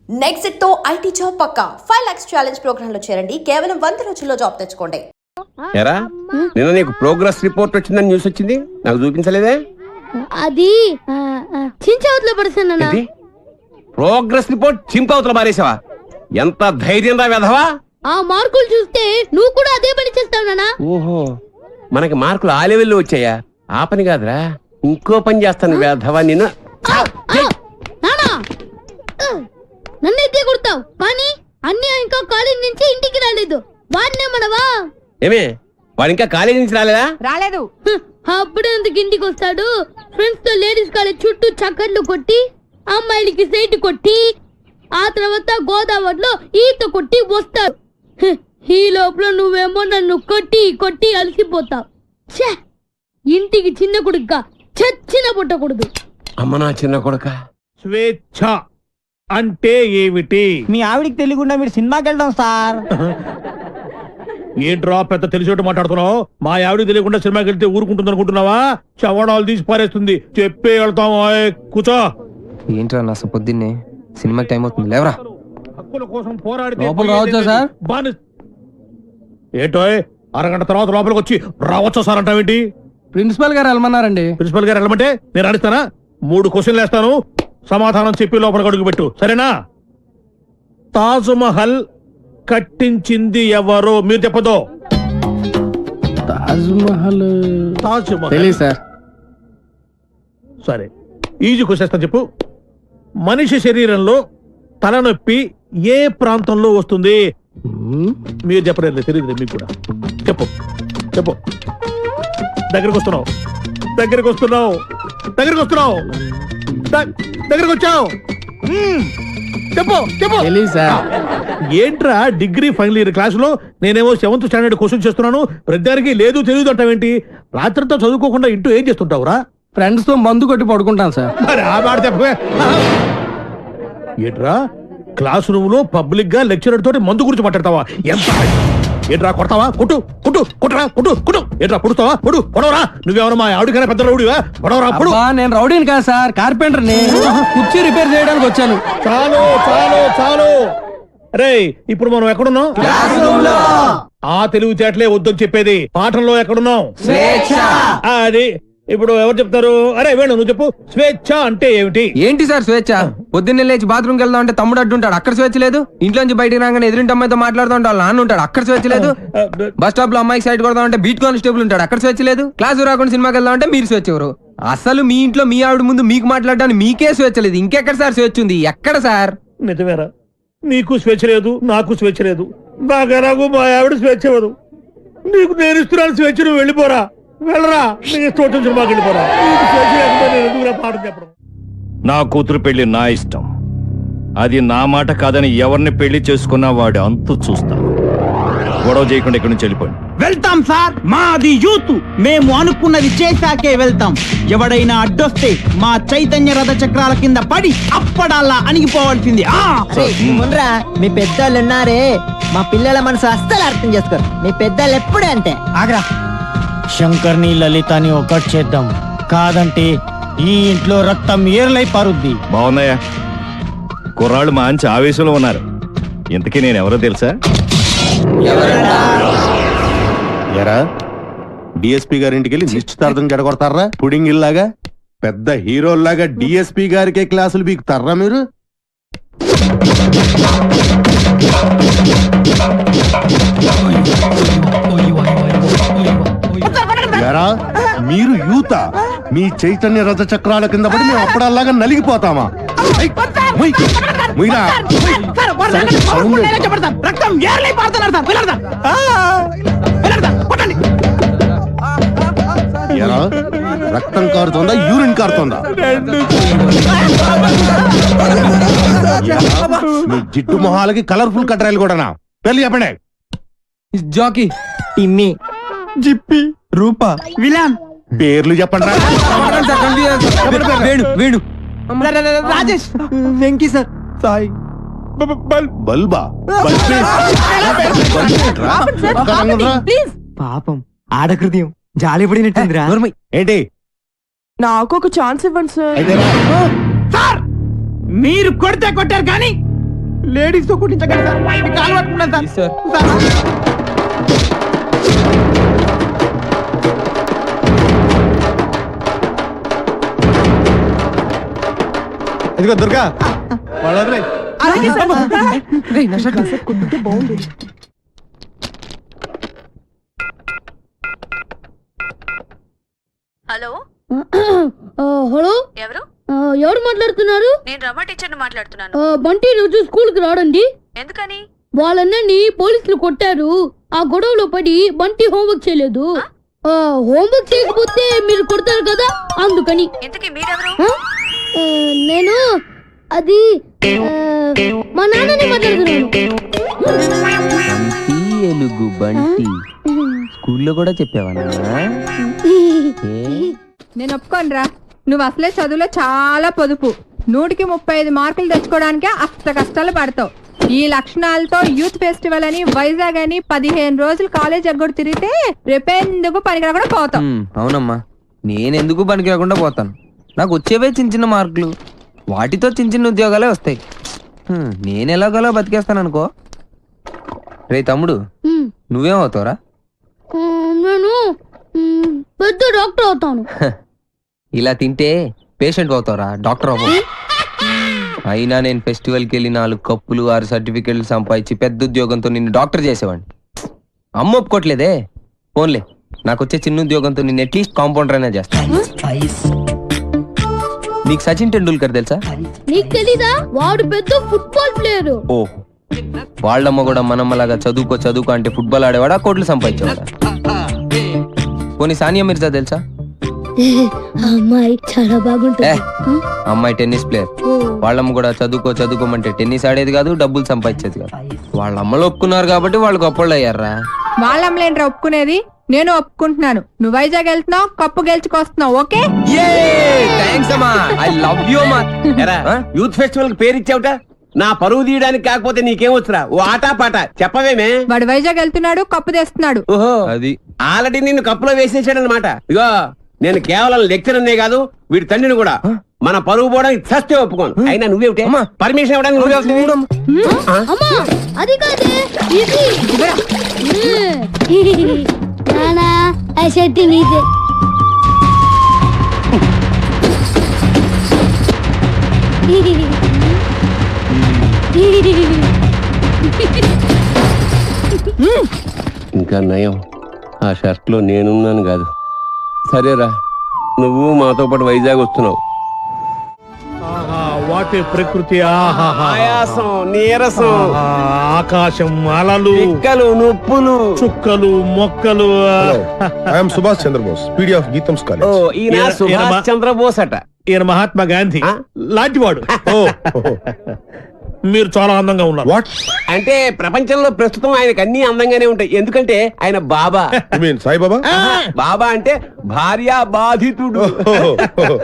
Next తో IT job పక్కా 5 lakhs challenge program లో చేరండి. కేవలం 100 రోజుల్లో జాబ్ తెచ్చుకోండి. ఎరా నిన్న నీకు ప్రోగ్రెస్ రిపోర్ట్ వచ్చిందని న్యూస్ వచ్చింది, నాకు చూపించలేదే? అది చించవతలో పడుతున్నా. ప్రోగ్రెస్ రిపోర్ట్ చింపవతల మారేసావా? ఎంత ధైర్యం రా వెధవా! ఆ మార్కులు చూస్తే నువ్వు కూడా అదే పని చేస్తావు నాన్న. ఓహో, మనకి మార్కులు ఆ లెవెల్లో వచ్చాయా? ఆ పని కాదురా, ఇంకో పని చేస్తాను వెధవా నిన్ను. నన్నైతే కొడతావు కానీ అన్నీ ఇంకా కాలేజ్ నుంచి ఇంటికి రాలేదు. వాడినే మనవా? ఏమే వాడు ఇంకా కాలేజీ నుంచి రాలేదు. అప్పుడే ఎందుకు ఇంటికి వస్తాడు? ఫ్రెండ్స్ తో లేడీస్ కాలేజ్ చుట్టూ చక్కర్లు కొట్టి, అమ్మాయిలకి సైట్ కొట్టి, ఆ తర్వాత గోదావరిలో ఈత కొట్టి వస్తాడు. ఈ లోపల నువ్వేమో నన్ను కొట్టి కొట్టి అలసిపోతావు. ఇంటికి చిన్న కొడుగ్గా చచ్చిన పుట్టకూడదు. అమ్మ నా చిన్న కొడుక. స్వేచ్ఛ అంటే ఏమిటి? మీ ఆవిడికి తెలియకుండా మీరు సినిమాకి వెళ్దాం సార్. ఏంట్రా పెద్ద తెలిసేట్టు మాట్లాడుతున్నావు? మా ఆవిడికి తెలియకుండా సినిమాకి వెళ్తే ఊరుకుంటుంది అనుకుంటున్నావా? చవడాలు తీసి పారేస్తుంది. చెప్పే వెళ్తాం. కూర్చో. ఏంట్రా నా పొద్దున్నే సినిమాకి టైం అవుతుంది, లేవరా. హక్కుల కోసం పోరాడితే లోపల రావచ్చా సార్? ఏంటో అరగంట తర్వాత లోపలికి వచ్చి రావచ్చా సార్ అంటావేంటి? ప్రిన్సిపల్ గారు వెళ్ళమన్నారండి. ప్రిన్సిపల్ గారు వెళ్ళమంటే నేను అడుగుతానా? 3 క్వశ్చన్లు వేస్తాను, సమాధానం చెప్పి లోపలికి అడుగు పెట్టు, సరేనా? తాజ్ మహల్ కట్టించింది ఎవరు? మీరు చెప్పదో. తాజ్ మహల్ తెలీదు సార్. సరే, ఈజీ క్వశ్చన్ చెప్పు. మనిషి శరీరంలో తలనొప్పి ఏ ప్రాంతంలో వస్తుంది? మీరు చెప్పలేదు, తెలియదు మీకు కూడా. చెప్పు చెప్పు. దగ్గరికి వస్తున్నావు, దగ్గరికి వస్తున్నావు, దగ్గరికి వస్తున్నావు, దగ్గరికి వచ్చావు. చెప్పు చెప్పు. ఏంట్రా డిగ్రీ ఫైనల్ ఇయర్ క్లాసులో నేనేమో 7th స్టాండర్డ్ క్వశ్చన్ చేస్తున్నాను, ప్రతిదానికి లేదు తెలియదు అంటావేంటి? రాత్రితో చదువుకోకుండా ఇంటూ ఏం చేస్తుంటావురా? ఫ్రెండ్స్ తో మందు కొట్టి పడుకుంటాను సార్. మరి ఆ మాట చెప్పే. ఏంట్రా క్లాస్ రూమ్ లో పబ్లిక్ గా లెక్చరర్ తోటి మందు గురించి మాట్లాడతావా? ఎంత ఏంట్రా కొడతావా? కొట్టు కొట్టు కొట్టరా కొట్టు కొట్టు. ఏంట్రా పొడుస్తావా? పొడు పొడవరా. నువ్వేమన్నా మా ఆవిడకైనా పెద్ద రౌడీవా? పొడవరా పొడు. నేను రౌడీని కాదు సార్, కార్పెంటర్ ని. కుర్చీ రిపేర్ చేయడానికి వచ్చాను. చాలు చాలు చాలు. అరే ఇప్పుడు మనం ఎక్కడున్నాం? ఆ తెలివితేటలే వద్దని చెప్పేది. పాఠంలో ఎక్కడున్నాం? అది ఇప్పుడు ఎవరు చెప్తారు? అరే వేణు నువ్వు చెప్పు. స్వేచ్ఛ అంటే ఏమిటి? ఏంటి సార్ స్వేచ్ఛ? పొద్దున్నే లేచి బాత్రూమ్కి వెళ్దాం అంటే తమ్ముడు అడ్డుంటాడు, అక్కడ స్వేచ్ఛ లేదు. ఇంట్లోంచి బయటికి రాగానే ఎదురింటి అమ్మాయితో మాట్లాడుతూ ఉంటాడు, నాన్న ఉంటాడు, అక్కడ స్వేచ్ఛ లేదు. బస్ స్టాప్ లో అమ్మాయికి సైడ్ కొడదాం అంటే బీట్ కానిస్టేబుల్ ఉంటాడు, అక్కడ స్వేచ్ఛ లేదు. క్లాసు రాకుండా సినిమాకి వెళ్దాం అంటే మీరు స్వేచ్ఛ ఎవరు? అసలు మీ ఇంట్లో మీ ఆవిడ ముందు మీకు మాట్లాడడానికి మీకే స్వేచ్ఛ లేదు, ఇంకెక్కడ సార్ స్వేచ్ఛ ఉంది? ఎక్కడ సార్? నిజమేరా, నీకు స్వేచ్ఛ లేదు, నాకు స్వేచ్ఛ లేదు. నాకు మా ఆవిడ స్వేచ్ఛ ఇవ్వదు. నీకు నేను ఇస్తున్నాను స్వేచ్ఛ, నువ్వు వెళ్ళిపోరా, వెళ్ళరా. నీకు ఇష్టం వచ్చిన సినిమాకి వెళ్ళిపోరా. నీకు స్వేచ్ఛ లేకపోతే నేను ఎందుకు పాఠం చెప్పడం? నా కూతురు పెళ్లి నా ఇష్టం, అది నా మాట కాదని ఎవరిని పెళ్లి చేసుకున్నా వాడు అంతు చూస్తాను. గొడవ చేయకుండా ఇక్కడి నుంచి వెళ్ళిపోయింది. వెళ్తాం సార్, మాది యూత్, మేము అనుకున్నది చేశాకే వెళ్తాం. ఎవడైనా అడ్డొస్తే మా చైతన్య రథ చక్రాల కింద పడి అప్పడాలా అణిగిపోవాల్సింది. మీ పెద్దోళ్ళు ఉన్నారే, మా పిల్లల మనసు అస్సలు అర్థం చేసుకోరు. మీ పెద్దోళ్ళు ఎప్పుడే అంటే. ఆగ్రా, శంకర్ని లలితని ఒకటి చేద్దాం, కాదంటే ఈ ఇంట్లో రక్తం ఏర్లై పారుద్ది. బాగున్నాయా? కుర్రాళ్ళు మంచి ఆవేశంలో ఉన్నారు. ఇంతకీ నేను ఎవరో తెలుసా? ఎరా డిఎస్పీ గారింటికి వెళ్ళి నిశ్చితార్థం జడగొడతారా? పుడింగ్ ఇల్లాగా పెద్ద హీరోల్లాగా డిఎస్పీ గారికే క్లాసులు బీకుతారా మీరు? ఎరా మీరు యూత, మీ చైతన్య రథ చక్రాల కింద పడి మేము అప్పుడల్లాగా నలిగిపోతామా? ఎరా రక్తం కారుతోందా, యూరిన్ కారుతోందా? మీ జిడ్డు మొహాలకి కలర్ఫుల్ కట్రాయలు కూడానా? పెళ్లి చెప్పండి. జాకీ, టిమ్మి, జిప్పి, రూపా, విలాన్ పేర్లు చెప్పండి. వేణు, వేణు, రాజేష్, వెంకీ సార్, సాయి, బల్బా? పాపం ఆడకృత్యం జాలి పడినట్టుందిరా. ఏంటి? నాకు ఒక ఛాన్స్ ఇవ్వండి సార్. సార్ మీరు కొడితే కొట్టారు కానీ లేడీస్ తో కుట్టించగలరు సార్ మీ కాలు పట్టుకున్నాను సార్ ఇదిగో దుర్గా వాళ్ళు వదిలేయ్. హలో హలో ఎవరు? ఎవరు మాట్లాడుతున్నారు? నేను రమ టీచర్ని మాట్లాడుతున్నాను. బంటి రోజు స్కూల్ కి రాడండి. ఎందుకని? వాళ్ళన్నని పోలీసులు కొట్టారు. ఆ గొడవలో పడి బంటి హోంవర్క్ చేయలేదు. హోంవర్క్ చేయకపోతే మీరు కొడతారు కదా, అందుకని. ఇంతకీ మీరెవరు? నేను అది మా నాన్నని మాట్లాడుతున్నాను. ఎలుగు బంటి స్కూల్లో కూడా చెప్పావా? నేను ఒప్పుకోనరా, నువ్వు అసలే చదువులో చాలా పొదుపు. 100కి 35 మార్కులు తెచ్చుకోవడానికే అస్త కష్టాలు పడతావు. ఈ లక్షణాలతో యూత్ ఫెస్టివల్ అని వైజాగ్ అని 15 రోజులు కాలేజ్ ఎగ్గొడు తిరిగితే రేపెందుకు పనికిరా కూడా పోతావు. అవునమ్మా, నేనెందుకు పనికి రాకుండా పోతాను. నాకు వచ్చేవే చిన్న చిన్న మార్కులు, వాటితో చిన్న చిన్న ఉద్యోగాలే వస్తాయి. నేను ఎలాగోలా బతికేస్తాను అనుకో. రే తమ్ముడు, నువ్వేమవుతావురా? నేను పెద్ద డాక్టర్ అవుతాను. ఇలా తింటే పేషెంట్ అవుతావురా, డాక్టర్ అవ్వవు. అయినా నేను ఫెస్టివల్కి వెళ్ళి 4 కప్పులు 6 సర్టిఫికెట్లు సంపాదించి పెద్ద ఉద్యోగంతో నిన్ను డాక్టర్ చేసేవాడిని. అమ్మ ఒప్పుకోట్లేదే. ఫోన్లే, నాకు వచ్చే చిన్న ఉద్యోగంతో నిన్ను అట్లీస్ట్ కాంపౌండర్ అయినా చేస్తాను. నీకు సచిన్ టెండూల్కర్ తెలుసా? నీకు తెలీదా? వాడు పెద్ద ఫుట్బాల్ ప్లేయర్. ఓ, వాళ్ళమ్మ కూడా మనమ్మలాగా చదువుకో అంటే ఫుట్బాల్ ఆడేవాడా, కోట్లు సంపాదించేవాడా? పోనీ సానియా మిర్జా తెలుసా? అమ్మాయి చాలా బాగుంటుంది. అమ్మాయి టెన్నిస్ ప్లేయర్. వాళ్ళమ్మ కూడా చదువుకోమంటే టెన్నిస్ ఆడేది కాదు, డబ్బులు సంపాదించేది కాదు. వాళ్ళ అమ్మలు ఒప్పుకున్నారు కాబట్టి వాళ్ళు గొప్పళ్ళు అయ్యారా. వాళ్ళమ్మలేంట్రా ఒప్పుకునేది, నేను ఒప్పుకుంటున్నాను. నువ్వు వైజాగ్ వెళ్తున్నావు, కప్పు గెలుచుకొస్తున్నావు. ఓకే, యూత్ ఫెస్టివల్ కి పేరు ఇచ్చావుట. నా పరువు తీయడానికి కాకపోతే నీకేమొచ్చురా? ఓ ఆటా పాట చెప్పవేమే. వాడు వైజాగ్ వెళ్తున్నాడు, కప్పు తెస్తున్నాడు. ఓహో, అది ఆల్రెడీ నిన్ను కప్పులో వేసేసాడు అనమాట. ఇగో, నేను కేవలం లెక్చరర్నే కాదు, వీడి తండ్రిని కూడా. మన పరువు పోవడానికి చస్తే ఒప్పుకోను. అయినా నువ్వేమిటే పర్మిషన్ ఇవ్వడానికి నువ్వే అమ్మా, అది కాదే ఇది. నానా, ఆ షర్ట్ నీదే. ఇంకా నయం, ఆ షర్ట్ లో నేనున్నాను కాదు. సరేరా, నువ్వు మాతో పాటు వైజాగ్ వస్తున్నావు. వాటి ప్రకృతి, ఆయాసం, నీరసం, ఆకాశం, అలలు, పిక్కలు, నొప్పులు, చుక్కలు, మొక్కలు. I'm Subhash Chandrabose, PD of Gitam's ఓ, కాలేజ్. ఈయన సుభాష్ చంద్రబోస్ అట. ఈయన మహాత్మా గాంధీ లాంటివాడు. మీరు చాలా అందంగా ఉన్నారు. వాట్ అంటే ప్రపంచంలో ప్రస్తుతం ఆయనకు అన్ని అందంగానే ఉంటాయి. ఎందుకంటే ఆయన బాబా. సాయిబాబా? బాబా అంటే భార్య బాధితుడు.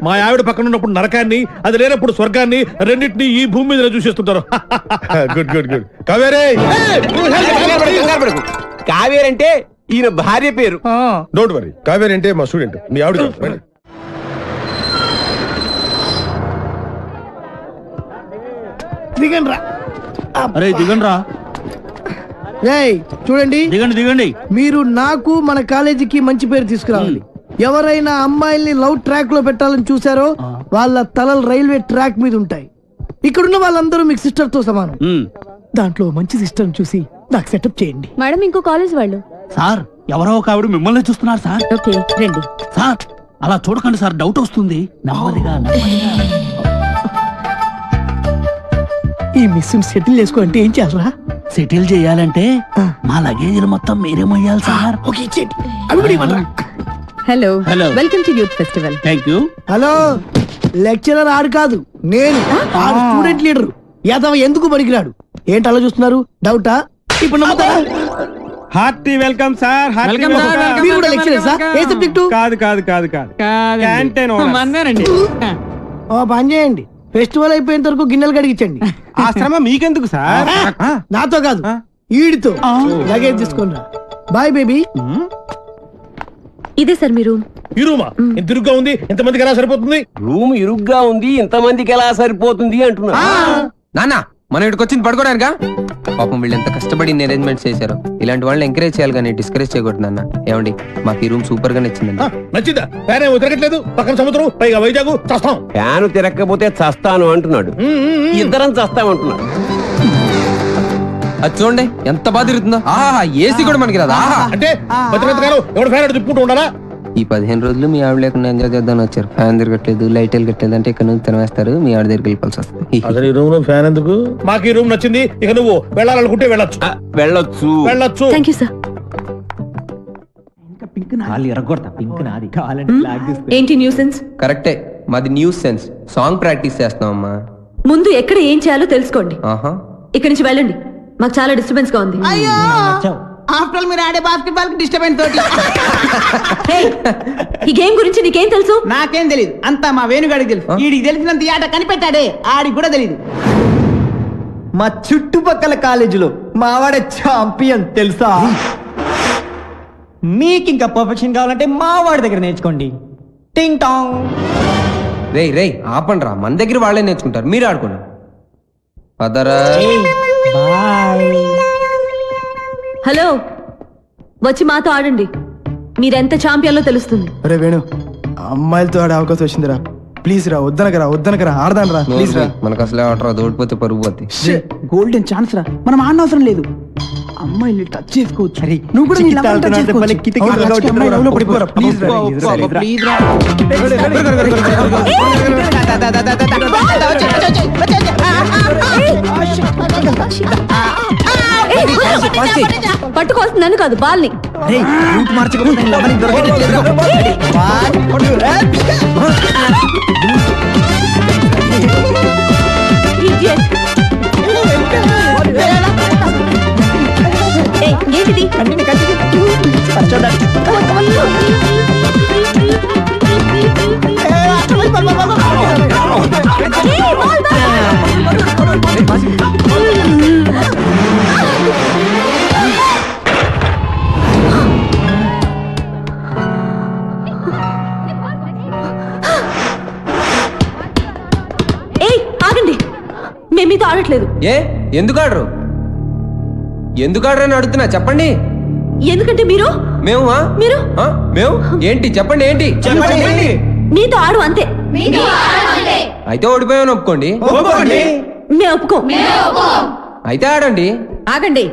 మా ఆవిడ పక్కన ఉన్నప్పుడు నరకాన్ని, అది లేనప్పుడు స్వర్గాన్ని, రెండింటినీ ఈ భూమి మీద చూసేస్తుంటారు. Good good good. కావేరే, కంగారు పడకు. కావేరంటే ఈయన భార్య పేరు. Don't worry. కావేరి అంటే మా స్టూడెంట్, మీ ఆవిడ కాదు. దిగండి రా. అరే దిగండి రా, చూడండి, దిగండి. మీరు నాకు మన కాలేజీకి మంచి పేరు తీసుకురావాలి. ఎవరైనా అమ్మాయిల్ని లవ్ ట్రాక్ లో పెట్టాలని చూసారో వాళ్ళ తలలు రైల్వే ట్రాక్ మీద ఉంటాయి. ఇక్కడున్న వాళ్ళందరూ మీకు సిస్టర్ తో సమానం. దాంట్లో మంచి సిస్టర్ చూసి నాకు సెటప్ చేయండి. మేడం, ఇంకో కాలేజ్ వాళ్ళు. సార్, ఎవరో ఒక ఆవిడ మిమ్మల్ని చూస్తున్నారు సార్. ఓకే, రండి. సార్, అలా చూడకండి సార్, డౌట్ వస్తుంది. నెమ్మదిగా. ఈ మిస్ సెటిల్ చేసుకో అంటే ఏం చేయాలరా? సెటిల్ చేయాలంటే మా లగేజ్ మొత్తం మీరే మొయ్యాలి సార్. ఓకే, ఇచ్చేయండి. అవి కూడా ఇవ్వండి. Hello, hello, welcome to youth festival. Thank you. Hello, lecturer ఆడు కాదు, నేను ఆడు స్టూడెంట్ లీడర్. యాదవ ఎందుకు పనికిరాడు? ఏంటి అలా చూస్తున్నారు? డౌటా? ఇప్పుడు నమ్ముతారా? Hearty welcome sir. మీరు కూడా లెక్చరర్ సార్? ఏ సబ్జెక్టు? కాదు. ఓ పని చేయండి, ఫెస్టివల్ అయిపోయేంత వరకు గిన్నెలు కడిగించండి. ఆ శ్రమ మీకెందుకు సార్? నాతో కాదు, ఈడితో. లగేజ్ తీసుకుని రా. Bye baby. ఇదే సార్ మీ రూమ్. ఈ రూమా? ఎంత ఇరుగ్గా ఉంది, ఎంతమందికి ఎలా సరిపోతుంది? రూమ్ ఇరుగ్గా ఉంది, ఇంతమందికి ఎలా సరిపోతుంది అంటున్నా. నాన్న, మనం ఇక్కడికి వచ్చింది పడుకోవడానికా? పాపం వీళ్ళు ఎంత కష్టపడి అరేంజ్మెంట్స్ చేశారు. ఇలాంటి వాళ్ళని ఎంకరేజ్ చేయాలి కానీ డిస్కరేజ్ చేయకూడదు అన్న. ఏమండి మాకు ఈ రూమ్ సూపర్ గా నచ్చిందండి. నచ్చిందా? ఫ్యాన్ ఏమో తిరగట్లేదు, పక్కన సముద్రం, పైగా వైజాగ్, చస్తాం. ఫ్యాన్ తిరగకపోతే చస్తాను అంటున్నాడు, ఇద్దరం చస్తామంటున్నాడు. అది చూడండి ఎంత బాగా తిరుగుతుందో. ఆహా ఏసీ కూడా మనకి రాదా? ఆహా అంటే ఎవడు ఫ్యాన్ తిప్పుకుంటూ ఉండాలా? ఈ 15 రోజులు మీ ఆవిడ లేకుండా ఎంజాయ్ చేద్దామని వచ్చారు. ఫ్యాన్ తిరగట్లేదు, లైట్ వెళ్ళట్లేదు అంటే ఇక్కడ నుంచి తినవేస్తారు, మీ ఆవిడ దగ్గరికి వెళ్ళిపోవాల్సి వస్తుంది. అసలు ఈ రూమ్ లో ఫ్యాన్ ఎందుకు? మాకు ఈ రూమ్ నచ్చింది, ఇక నువ్వు వెళ్ళాలనుకుంటే వెళ్ళొచ్చు. వెళ్ళొచ్చు వెళ్ళొచ్చు. Thank you sir. ఏంటి న్యూసెన్స్? కరెక్టే, మాది న్యూస్ సెన్స్. సాంగ్ ప్రాక్టీస్ చేస్తున్నాం అమ్మా. ముందు ఎక్కడ ఏం చేయాలో తెలుసుకోండి. ఆహా ఇక్కడి నుంచి వెళ్ళండి, మాకు చాలా డిస్టర్బెన్స్ గా ఉంది. అయ్యో ఆఫ్టర్ మీరు ఆడే బాస్కెట్బాల్ డిస్టర్బెన్స్ తోటి Hey, ఈ గేమ్ గురించి నీకేం తెలుసు? నాకేం తెలియదు, అంతా మా వేణుగాడికి తెలుసు. వీడికి తెలిసినంత ఈ ఆట కనిపెట్టాడే, ఆడికి కూడా తెలియదు. మా చుట్టుపక్కల కాలేజీలో మావాడే ఛాంపియన్ తెలుసా? మీకు ఇంకా పర్ఫెక్షన్ కావాలంటే మావాడి దగ్గర నేర్చుకోండి. టింగ్ టాంగ్. రేయ్ రేయ్ ఆపండి రా, మన దగ్గర వాళ్ళే నేర్చుకుంటారు, మీరు ఆడుకోండి. పదరా. హలో, వచ్చి మాతో ఆడండి. మీరెంత ఛాంపియన్లో తెలుస్తుంది. అరే వేణు, అమ్మాయిలతో ఆడే అవకాశం వచ్చిందిరా. ప్లీజ్ రా, వద్దనకరా ఆడదాను రా, ప్లీజ్ రా. మనకు అసలే ఆట రాదు, ఓడిపోతే పరుగు పోతే. గోల్డెన్ ఛాన్స్ రా, మనం ఆడనవసరం లేదు. అమ్మాయిని టచ్ చేసుకోవచ్చు. నువ్వు కూడా నీ లవర్ టచ్ చేసుకోవచ్చు. అమ్మాయి లవ్లో పడిపోరా, ప్లీజ్ రా. ప్లీజ్ రా. పట్టుకోవాల్సింది నన్ను కాదు, బాల్ని. Idiot. ఏయ్, ఏంటిది? ఏయ్, ఆగండి, మేము మీతో ఆడట్లేదు. ఏ ఎందుకు ఆడరు? ఎందుకు ఆడరని అడుగుతున్నా, చెప్పండి. ఎందుకంటే మీరు మేము మేము ఏంటి చెప్పండి, ఏంటి చెప్పండి. మీతో ఆడు అంతే. అయితే ఓడిపోయామని ఒప్పుకోండి. మేము ఒప్పుకో. అయితే ఆడండి. ఆగండి.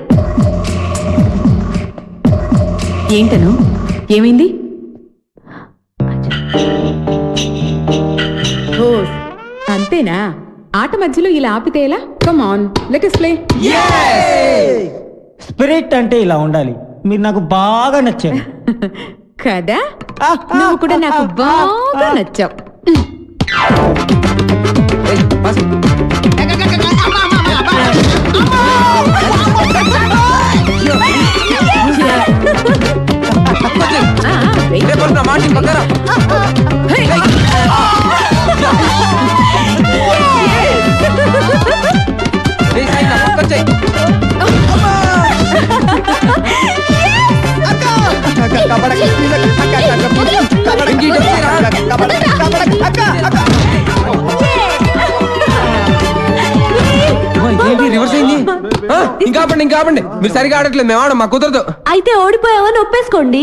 ఏంటను, ఏమైంది? అంతేనా? ఆట మధ్యలో ఇలా ఆపితే ఎలా? Come on, let us play. Spirit అంటే ఇలా ఉండాలి. మీరు నాకు బాగా నచ్చారు కదా, నువ్వు కూడా నాకు బాగా నచ్చావు. ఏయ్, పాస్. రే, పడుతున్నా, మార్చి, పక్కరా. ఏయ్. ఏయ్, సైడ్ నా పక్కన చెయ్. ఇంకీ ఇటు వచ్చేరా. ఏంటి రివర్స్ అయింది? ఇంకా ఆపండి, మీరు సరిగా ఆడట్లేదు, మేము ఆడం, మా కుదరదు. అయితే ఓడిపోయావని ఒప్పేసుకోండి.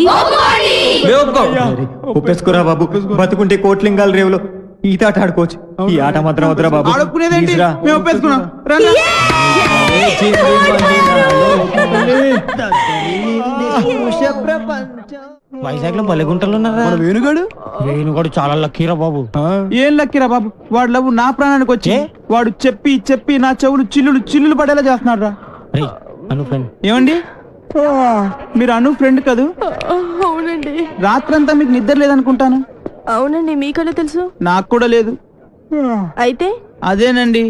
మేము ఒప్పుకోం. ఒప్పేసుకోరా బాబు, బతుకుంటే కోట్లింగాల రేవులో ఈత ఆట ఆడుకోవచ్చు. ఈ ఆట మాత్రం వద్దురా బాబు. ఆడుకునేదేంటి, మేము ఒప్పేసుకున్నాం. వైజాగ్ లో బలిగుంటలు ఉన్నారా? వేణుగాడు చాలా లక్కీరా బాబు. ఏం లక్కిరా బాబు, వాడు లవ్ నా ప్రాణానికి వచ్చి వాడు చెప్పి చెప్పి నా చెవులు చిల్లులు పడేలా చేస్తున్నాడు రా. ఏమండి, మీరు అను ఫ్రెండ్ కదూ? అవునండి. రాత్రంతా మీకు నిద్ర లేదనుకుంటాను. అవునండి, మీకన్నా తెలుసు? నాకు కూడా లేదు. అయితే అదేనండి,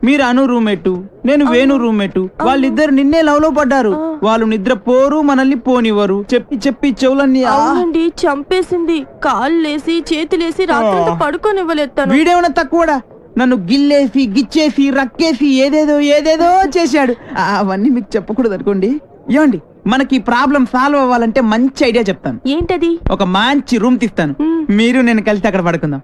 మీరు అను రూమ్మేటు, నేను వేణు రూమ్మేటు. వాళ్ళిద్దరు నిన్నే లవ్ లో పడ్డారు. వాళ్ళు నిద్ర పోరు, మనల్ని పోనివ్వరు. చెప్పి చెప్పి చెవులన్నీ అవునండి, చంపేసింది. కాళ్ళేసి చేతులేసి రాత్రంతా పడుకోనివ్వలేదు. వీడేమన్నా తక్కువడా? నన్ను గిల్లేసి గిచ్చేసి రక్కేసి ఏదేదో చేశాడు. అవన్నీ మీకు చెప్పకూడదు అనుకోండి. ఏమండి, మనకి ప్రాబ్లం సాల్వ్ అవ్వాలంటే మంచి ఐడియా చెప్తాను. ఏంటది? ఒక మంచి రూమ్ తీస్తాను, మీరు నేను కలిసి అక్కడ పడుకుందాం.